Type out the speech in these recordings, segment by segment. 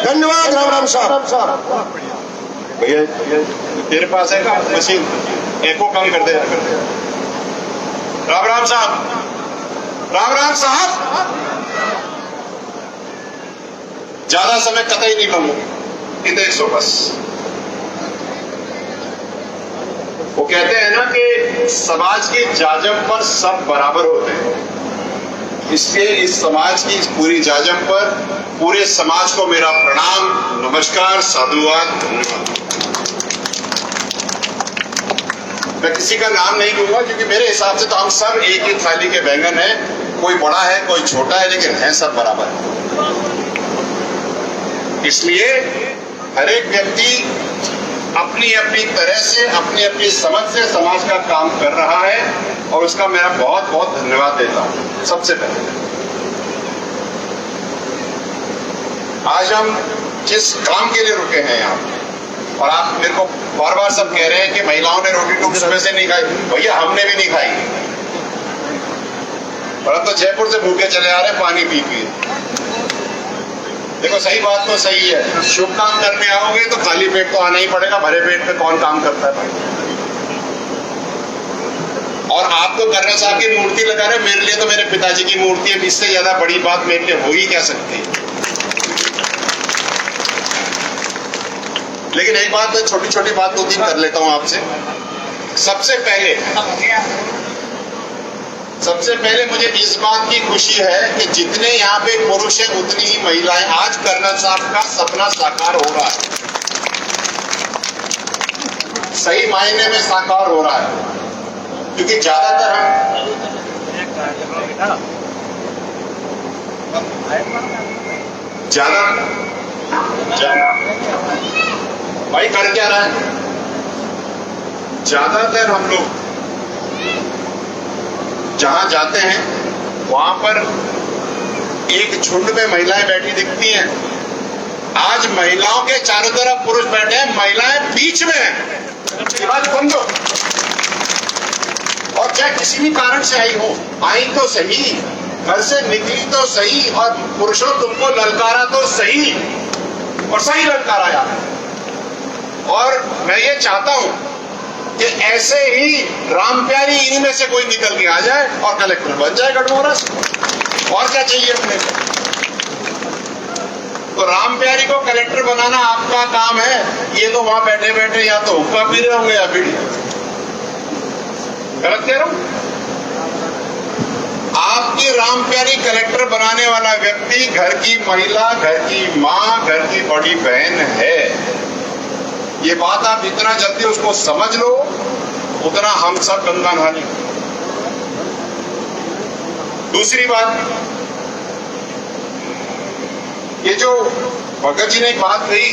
धन्यवाद राम राम साहब। भैया तेरे पास है का मशीन, एको कम कर दे। राम राम साहब, राम राम साहब। ज्यादा समय कतई नहीं लूंगा, इधर सो बस। वो कहते हैं ना कि समाज की जाजम पर सब बराबर होते हैं, इसलिए इस समाज की पूरी जाजम पर पूरे समाज को मेरा प्रणाम, नमस्कार, साधुवाद, धन्यवाद। मैं किसी का नाम नहीं लूंगा क्योंकि मेरे हिसाब से तो हम सब एक ही थाली के बैंगन हैं, कोई बड़ा है कोई छोटा है, लेकिन हैं सब बराबर। इसलिए हर एक व्यक्ति अपनी अपनी तरह से, अपनी अपनी समझ से समाज का काम कर रहा है और उसका मेरा बहुत बहुत धन्यवाद देता हूं। सबसे पहले आज हम जिस काम के लिए रुके हैं यहाँ, और आप मेरे को बार बार सब कह रहे हैं कि महिलाओं ने रोटी टुक सुबह से नहीं खाई। भैया हमने भी नहीं खाई, और अब तो जयपुर से भूखे चले आ रहे हैं पानी पी पी। देखो सही बात तो सही है, शुभ काम करने आओगे तो खाली पेट तो आना ही पड़ेगा, भरे पेट पे कौन काम करता है भाई। और आप तो कर्नल साहब की मूर्ति लगा रहे, मेरे लिए तो मेरे पिताजी की मूर्ति है, इससे ज्यादा बड़ी बात मेरे लिए हो ही क्या सकती है। लेकिन एक बात, मैं छोटी छोटी बात 2-3 कर लेता हूं आपसे। सबसे पहले मुझे इस बात की खुशी है कि जितने यहाँ पे पुरुष हैं उतनी ही महिलाएं, आज कर्नल साहब का सपना साकार हो रहा है, सही मायने में साकार हो रहा है। क्योंकि ज्यादातर भाई कर क्या रहा है, ज्यादातर हम लोग जहां जाते हैं वहां पर एक झुंड में महिलाएं बैठी दिखती हैं। आज महिलाओं के चारों तरफ पुरुष बैठे हैं, महिलाएं बीच में हैं। बात समझो। और चाहे किसी भी कारण से आई हो, आई तो सही, घर से निकली तो सही, और पुरुषों तुमको ललकारा तो सही, और सही ललकारा यार। और मैं ये चाहता हूं कि ऐसे ही राम प्यारी इन्हीं में से कोई निकल के आ जाए और कलेक्टर बन जाए गढ़मोहरा से, और क्या चाहिए अपने को। तो राम प्यारी को कलेक्टर बनाना आपका काम है, ये तो वहां बैठे बैठे या तो हुक्का पी रहे होंगे या बीड़ी। गलत कह रहा हूं? आपकी राम प्यारी कलेक्टर बनाने वाला व्यक्ति घर की महिला, घर की मां, घर की बड़ी बहन है। ये बात आप जितना जल्दी उसको समझ लो, उतना हम सब गंगा नहा लेंगे। दूसरी बात, ये जो भगत जी ने एक बात कही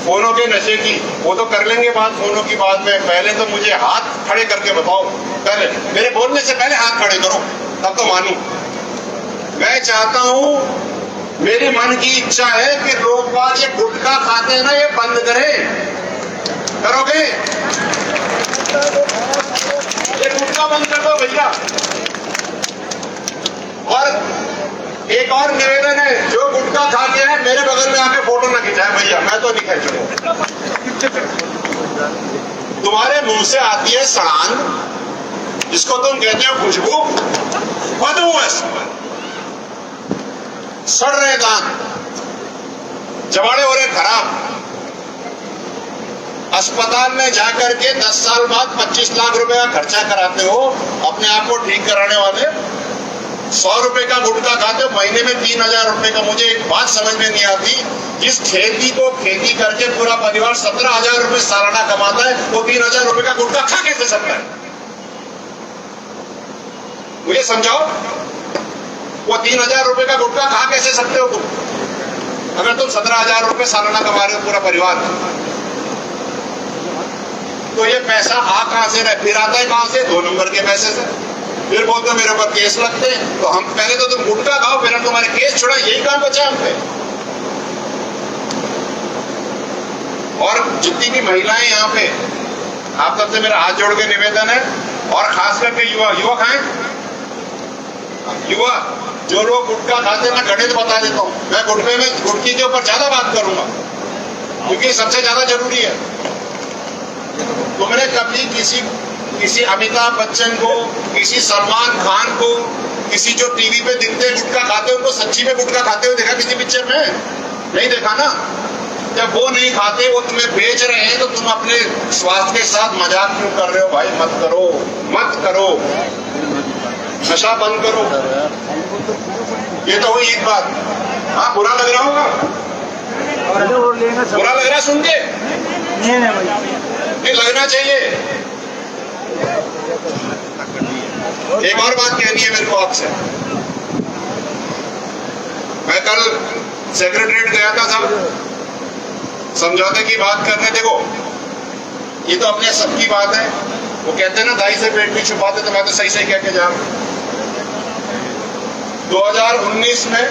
फोनों के नशे की, वो तो कर लेंगे बात फोनों की बाद में। पहले तो मुझे हाथ खड़े करके बताओ, पहले मेरे बोलने से पहले हाथ खड़े करो, तब तो मानू। मैं चाहता हूं, मेरे मन की इच्छा है कि लोग बात ये गुटखा खाते हैं ना, ये बंद करें। करोगे? ये गुटखा बंद कर दो भैया। और एक और निवेदन है, जो गुटखा खा के है मेरे बगल में आके फोटो ना खिंचाए भैया, मैं तो नहीं खींचूंगा। तुम्हारे मुंह से आती है सड़ान, जिसको तुम कहते हो खुशबू, बदबू है, सड़ रहे दांत, जबाड़े हो रहे खराब। अस्पताल में जाकर के 10 साल बाद 25 लाख रुपए का खर्चा कराते हो, अपने आप को ठीक कराने वाले 100 रुपए का गुटखा खाते हो, महीने में 3000 रुपए का। मुझे एक बात समझ में नहीं आती, जिस खेती को खेती करके पूरा परिवार 17,000 रुपए सालाना कमाता है, वो 3000 रुपए का गुटखा खा कैसे सकता है? मुझे समझाओ, वो 3000 रुपए का गुटखा खा कैसे सकते हो तुम, अगर तुम 17,000 रुपए सालाना कमा रहे हो पूरा परिवार? तो ये पैसा आ कहां से रहे, फिर आता है कहां से? 2 नंबर के पैसे से। फिर बोलते मेरे ऊपर केस लगते हैं। तो हम पहले तो तुम गुटखा खाओ, फिर हम तुम्हारे केस छोड़ा, यही काम बचा हम पे। और जितनी भी महिलाएं यहाँ पे, आप सबसे मेरा हाथ जोड़ के निवेदन है, और खास करके युवा, युवक हैं, युवा जो लोग गुटखा खाते हैं, मैं गणित बता देता हूँ, मैं गुटखे के ऊपर ज्यादा बात करूंगा क्योंकि सबसे ज्यादा जरूरी है। तुमने कभी किसी अमिताभ बच्चन को, किसी सलमान खान को, किसी जो टीवी पे दिखते हैं गुटखा खाते उनको सच्ची में गुटखा खाते हुए देखा किसी पिक्चर में? नहीं देखा ना। जब वो नहीं खाते, वो तुम्हें बेच रहे हैं, तो तुम अपने स्वास्थ्य के साथ मजाक क्यों कर रहे हो? भाई मत करो, मत करो, नशा बंद करो। ये तो हुई एक बात। हाँ, बुरा लग रहा होगा, बुरा लग रहा है सुन के? नहीं लगना चाहिए। एक और बात कहनी है मेरे को आपसे। मैं कल सेक्रेटरीट गया था, सब समझौते की बात करने। देखो, ये तो अपने सबकी बात है। वो कहते हैं ना, दाई से पेट भी छुपाते, तो मैं तो सही सही कह के जा रहा हूं। 2019 में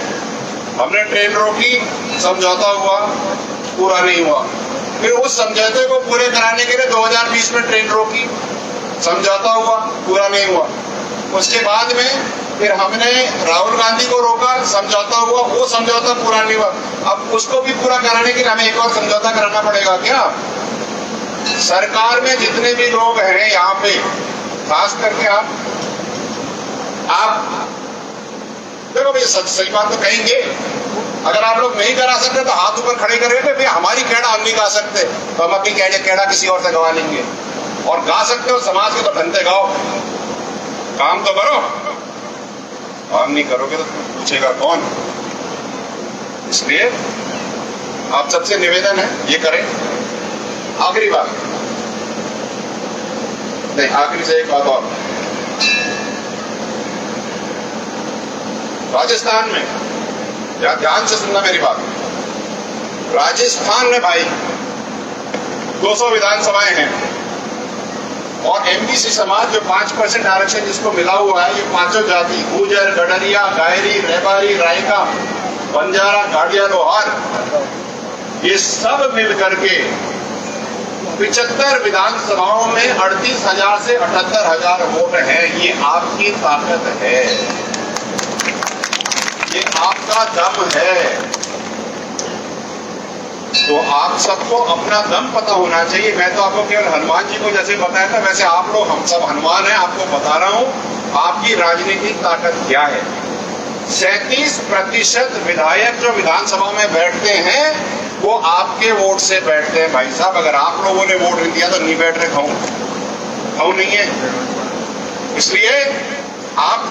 हमने ट्रेन रोकी, समझौता हुआ, पूरा नहीं हुआ। फिर उस समझौते को पूरे कराने के लिए 2020 में ट्रेन रोकी, समझौता हुआ, पूरा नहीं हुआ। उसके बाद में फिर हमने राहुल गांधी को रोका, समझौता हुआ, वो समझौता पूरा नहीं हुआ। अब उसको भी पूरा कराने के लिए हमें एक और समझौता कराना पड़ेगा क्या? सरकार में जितने भी लोग हैं यहाँ पे, खास करके आप देखो भाई, सही बात तो कहेंगे। अगर आप लोग नहीं करा सकते तो हाथ ऊपर खड़े करेंगे, भाई हमारी कैड़ा हम नहीं गा सकते, तो हम अपनी कैड़ा किसी और से गवा लेंगे। और गा सकते हो समाज के तो ढंते गाओ, काम तो करो। काम नहीं करोगे तो पूछेगा कौन? इसलिए आप सबसे निवेदन है, ये करें। आखिरी बात नहीं, आखिरी से एक बात और। राजस्थान में, या ध्यान से सुनना मेरी बात, राजस्थान में भाई 200 विधानसभाएं हैं और एमबीसी समाज जो 5% आरक्षण जिसको मिला हुआ है, ये पांचों जाति, गुर्जर, गडरिया, गायरी, रेबारी, रायका, बंजारा, गाड़िया, लोहार, ये सब मिलकर के 75 विधानसभाओं में 38,000 से 78,000 वोट है। ये आपकी ताकत है, ये आपका दम है। तो आप सबको अपना दम पता होना चाहिए। मैं तो आपको केवल हनुमान जी को जैसे बताया था, वैसे आप लोग, हम सब हनुमान हैं। आपको बता रहा हूं आपकी राजनीतिक ताकत क्या है। 37% विधायक जो विधानसभा में बैठते हैं वो आपके वोट से बैठते हैं। भाई साहब, अगर आप लोगों ने वोट नहीं दिया तो नहीं बैठ रहे, खाऊं नहीं है। इसलिए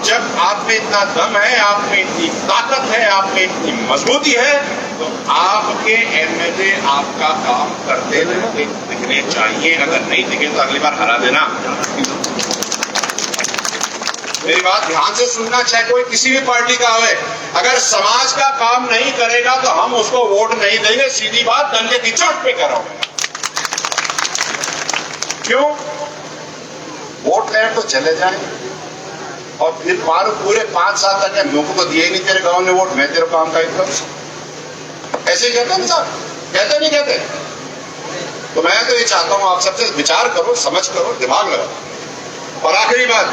जब आप में इतना दम है, आप में इतनी ताकत है, आप में इतनी मजबूती है, तो आपके एमएलए आपका काम करते दिखने चाहिए। अगर नहीं दिखे तो अगली बार हरा देना। मेरी बात ध्यान से सुनना, चाहे कोई किसी भी पार्टी का हो। अगर समाज का काम नहीं करेगा तो हम उसको वोट नहीं देंगे। सीधी बात, डंडे की चोट पे करो। क्यों? वोट लें तो चले जाए और फिर पूरे 5 साल तक है, मुझको तो दिए ही नहीं तेरे गांव ने वोट, मैं तेरे काम का इतना। ऐसे ही कहते हैं साहब, कहते नहीं कहते? तो मैं तो ये चाहता हूं आप सबसे विचार करो, समझ करो, दिमाग लगाओ। और आखिरी बात,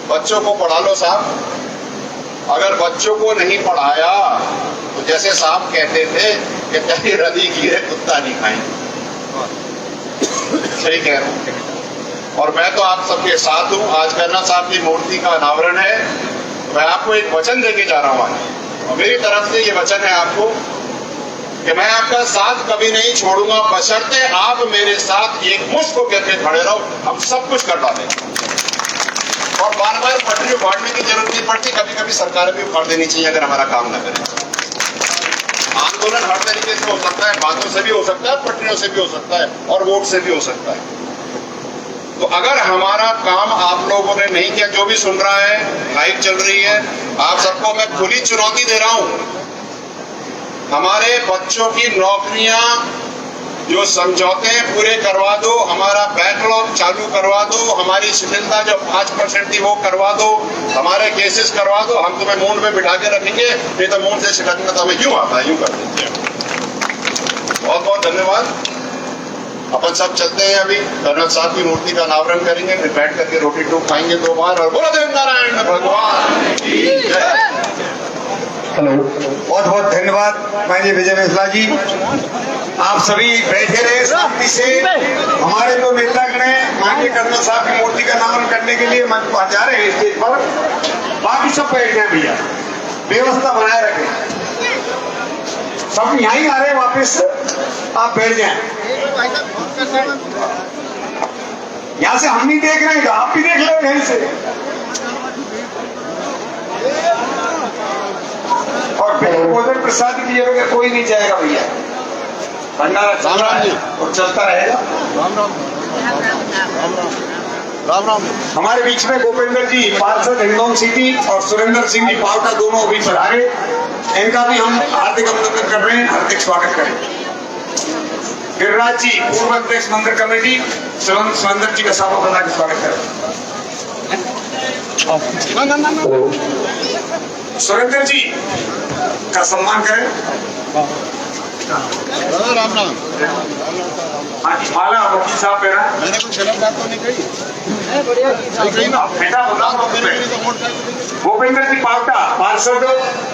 बच्चों को पढ़ा लो साहब। अगर बच्चों को नहीं पढ़ाया तो जैसे साहब कहते थे कि तेरी रदी गिरे कुत्ता नहीं खाएंगे। सही कह रहा हूं। और मैं तो आप सबके साथ हूं। आज करना साहब की मूर्ति का अनावरण है। मैं आपको एक वचन देके जा रहा हूं आज, और मेरी तरफ से ये वचन है आपको कि मैं आपका साथ कभी नहीं छोड़ूंगा, बशर्ते आप मेरे साथ एक मुश्त को करके खड़े रहो। हम सब कुछ कर डालेंगे और बार बार पटरी उखाड़ने की जरूरत नहीं पड़ती। कभी कभी सरकारें भी उखाड़ देनी चाहिए अगर हमारा काम न करें। आंदोलन हर तरीके से हो सकता है, बातों से भी हो सकता है, पटरियों से भी हो सकता है, और वोट से भी हो सकता है। तो अगर हमारा काम आप लोगों ने नहीं किया, जो भी सुन रहा है, लाइव चल रही है, आप सबको मैं खुली चुनौती दे रहा हूं। हमारे बच्चों की नौकरियां जो समझौते हैं पूरे करवा दो, हमारा बैकलॉग चालू करवा दो, हमारी शिथिलता जो 5% थी वो करवा दो, हमारे केसेस करवा दो। हम तुम्हें मूंड में बिठा के रखेंगे, नहीं तो मूंड से छिटकना तो हमें यूं आता है, यूं कर देते हैं। बहुत बहुत धन्यवाद। अपन सब चलते हैं अभी कर्नल साहब की मूर्ति का अनावरण करेंगे, फिर बैठ करके रोटी टूक खाएंगे 2 बार और बोलो देव नारायण भगवान की जय। हेलो, बहुत बहुत धन्यवाद माननीय विजय मिश्रा जी। आप सभी बैठे रहे शांति से। हमारे जो नेतागण हैं माननीय कर्नल साहब की मूर्ति का अनावरण करने के लिए मंच पर जा रहे हैं स्टेज पर, बाकी सब बैठ जाए भैया, व्यवस्था बनाए रखें। सब यहीं आ रहे हैं वापस, आप बैठ जाएं। यहाँ से हम नहीं देख रहे हैं, आप भी देख लो यहीं से। और भोजन प्रसाद दिए बगैर कोई नहीं जाएगा भैया। भंडारा राम राम जी। और चलता रहेगा। राम राम राम राम। हमारे बीच में गोपेंद्र जी पार्षद हिंडौन सिटी और सुरेंद्र सिंह जी पावटा दोनों अभी पधारे। इनका भी हम हार्दिक अभिनंदन कर रहे हैं, हार्दिक स्वागत करें। गिरिराज जी पूर्व अध्यक्ष मंदिर कमेटी, सुरेंद्र जी का साफा बना के स्वागत करें। सुरेंद्र जी का सम्मान करें। राम राम। आज माला वकील साहब मेरा मैंने कुछ गलत बात तो नहीं कही। बेटा बोला गोपेंद्र जी पावटा पार्षद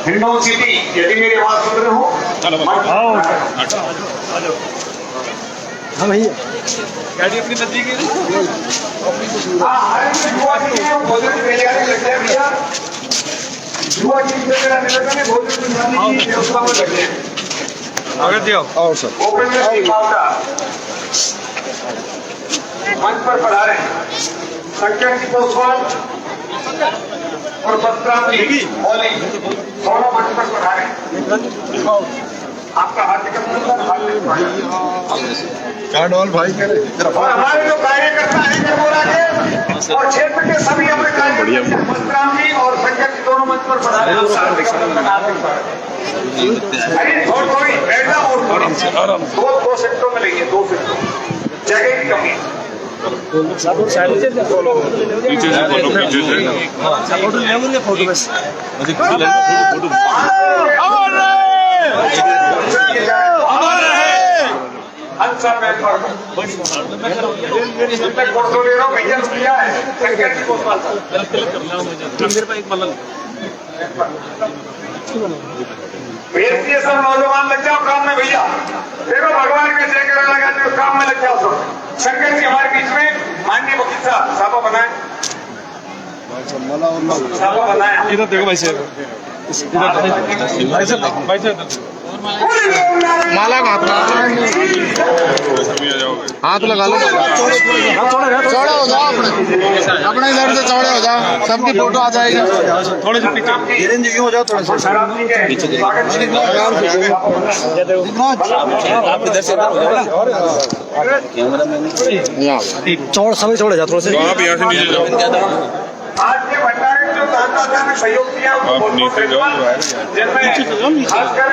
हिंडौन सिटी, यदि मेरी आवाज सुन रहे हो हाँ भैया गाड़ी अपनी नजदीक है। भोजन की तैयारी लग जाए भैया। युवा टीम से मेरा निवेदन है, भोजन की व्यवस्था में लग जाए। अगर दियो और सर गोपेंद्र जी पावटा मंच पर पधारे। संख्या की पोस्टवाल और बस्त्रावली मौली दोनों मंच पर पधारे। आपका हार्दिक अभिनंदन, हार्दिक स्वागत। कार्डवाल भाई करे और हमारे जो कार्यकर्ता हैं जगोरा के और क्षेत्र के सभी अपने कार्यकर्ता बस्त्रावली और संख्या के दोनों मंच पर पधारे। आपका हार्दिक अभिनंदन, हार्दिक स्वागत। अरे थोड़ी बैठ जाओ और दो सेक्टरों में लेंगे, 2 सेक्टर जगह की कमी है। पीछे से बोलो, पीछे से फोटो बस अच्छा मैं फोटो ले रहा हूँ भैया, रुपया है संख्या की पोस्टवाल मंदिर पर एक मल्ल ये सब नौजवान लग जाओ काम में भैया। देखो भगवान का जय करने लगा तो काम में लग जाओ सब। शंकर जी हमारे बीच में माननीय वकील साहब साफा बनाए, साफा बनाए। इधर देखो भाई साहब, भाई साहब माला का हाथ लगा लो। चौड़े हो जाओ, अपने इधर से चौड़े हो जाओ, सबकी फोटो आ जाएगी। थोड़े से पीछे धीरेन्द्र जी हो जाओ थोड़ा सा आप इधर से चौड़ सभी छोड़े जाओ थोड़े से आप यहाँ से नीचे जाओ। आज के भंडारे में जो दाता ने सहयोग किया उनको बहुत बहुत धन्यवाद। जिनमें खासकर